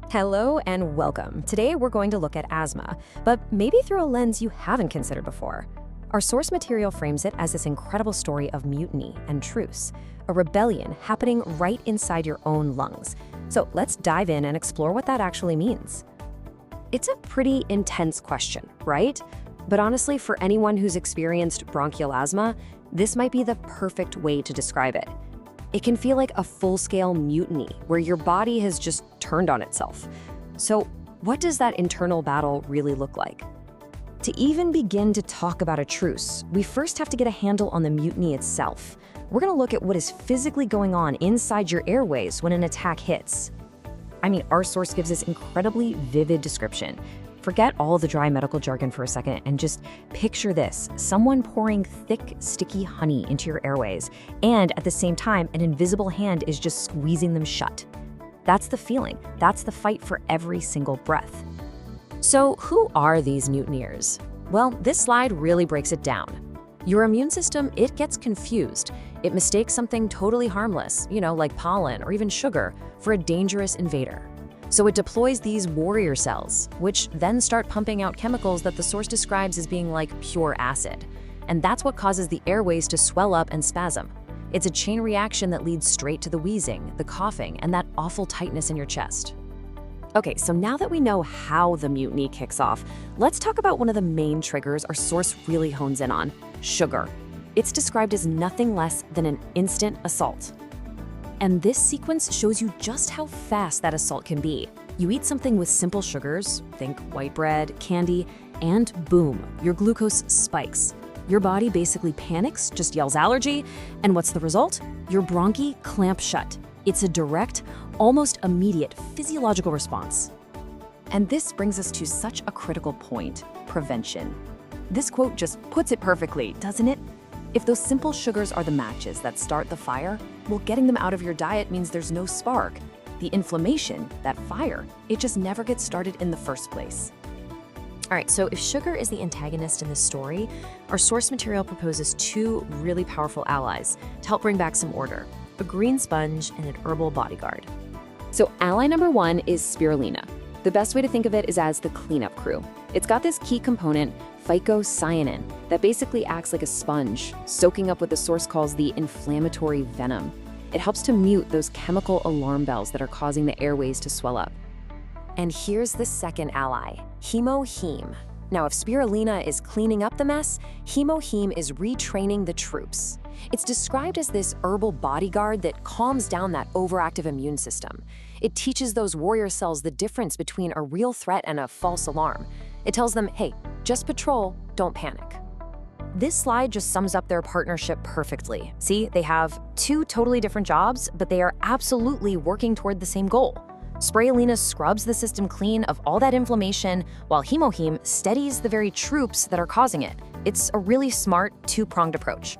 Hello and welcome. Today we're going to look at asthma, but maybe through a lens you haven't considered before. Our source material frames it as this incredible story of mutiny and truce, a rebellion happening right inside your own lungs. So let's dive in and explore what that actually means. It's a pretty intense question, right? But honestly, for anyone who's experienced bronchial asthma, this might be the perfect way to describe it. It can feel like a full-scale mutiny where your body has just turned on itself. So what does that internal battle really look like? To even begin to talk about a truce, we first have to get a handle on the mutiny itself. We're going to look at what is physically going on inside your airways when an attack hits. Our source gives this incredibly vivid description. Forget all the dry medical jargon for a second and just picture this: someone pouring thick, sticky honey into your airways, and at the same time, an invisible hand is just squeezing them shut. That's the feeling. That's the fight for every single breath. So who are these mutineers? Well, this slide really breaks it down. Your immune system, it gets confused. It mistakes something totally harmless, like pollen or even sugar, for a dangerous invader. So it deploys these warrior cells, which then start pumping out chemicals that the source describes as being like pure acid. And that's what causes the airways to swell up and spasm. It's a chain reaction that leads straight to the wheezing, the coughing, and that awful tightness in your chest. Okay, so now that we know how the mutiny kicks off, let's talk about one of the main triggers our source really hones in on: sugar. It's described as nothing less than an instant assault. And this sequence shows you just how fast that assault can be. You eat something with simple sugars, think white bread, candy, and boom, your glucose spikes. Your body basically panics, just yells allergy, and what's the result? Your bronchi clamp shut. It's a direct, almost immediate physiological response. And this brings us to such a critical point: prevention. This quote just puts it perfectly, doesn't it? If those simple sugars are the matches that start the fire, well, getting them out of your diet means there's no spark. The inflammation, that fire, it just never gets started in the first place. All right, so if sugar is the antagonist in this story, our source material proposes two really powerful allies to help bring back some order: a green sponge and an herbal bodyguard. So ally number one is spirulina. The best way to think of it is as the cleanup crew. It's got this key component, Phycocyanin, that basically acts like a sponge, soaking up what the source calls the inflammatory venom. It helps to mute those chemical alarm bells that are causing the airways to swell up. And here's the second ally, HemoHIM. Now, if spirulina is cleaning up the mess, HemoHIM is retraining the troops. It's described as this herbal bodyguard that calms down that overactive immune system. It teaches those warrior cells the difference between a real threat and a false alarm. It tells them, hey, just patrol, don't panic. This slide just sums up their partnership perfectly. See, they have two totally different jobs, but they are absolutely working toward the same goal. Spirulina scrubs the system clean of all that inflammation, while HemoHIM steadies the very troops that are causing it. It's a really smart, two-pronged approach.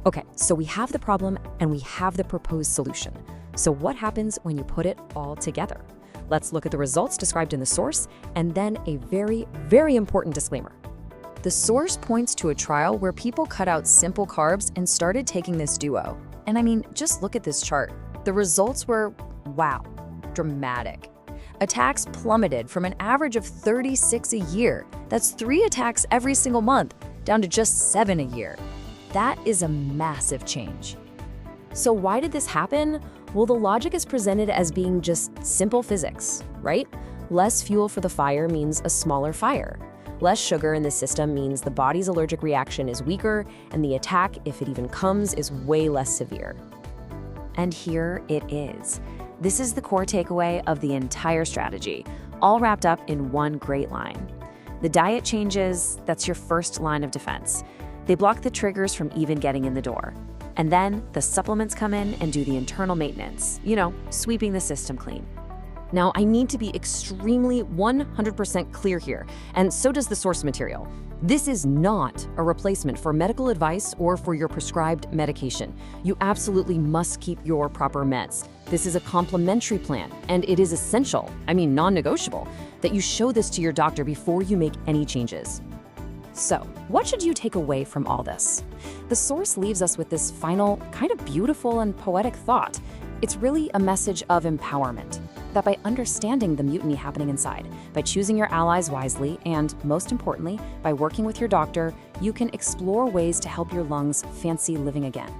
Okay, so we have the problem and we have the proposed solution. So what happens when you put it all together? Let's look at the results described in the source, and then a very, very important disclaimer. The source points to a trial where people cut out simple carbs and started taking this duo. And just look at this chart. The results were, wow, dramatic. Attacks plummeted from an average of 36 a year. That's 3 attacks every single month, down to just 7 a year. That is a massive change. So why did this happen? Well, the logic is presented as being just simple physics, right? Less fuel for the fire means a smaller fire. Less sugar in the system means the body's allergic reaction is weaker, and the attack, if it even comes, is way less severe. And here it is. This is the core takeaway of the entire strategy, all wrapped up in one great line. The diet changes, that's your first line of defense. They block the triggers from even getting in the door. And then the supplements come in and do the internal maintenance, sweeping the system clean. Now, I need to be extremely 100% clear here, and so does the source material. This is not a replacement for medical advice or for your prescribed medication. You absolutely must keep your proper meds. This is a complementary plan, and it is essential, non-negotiable, that you show this to your doctor before you make any changes. So, what should you take away from all this? The source leaves us with this final, kind of beautiful and poetic thought. It's really a message of empowerment. that by understanding the mutiny happening inside, by choosing your allies wisely, and most importantly, by working with your doctor, you can explore ways to help your lungs fancy living again.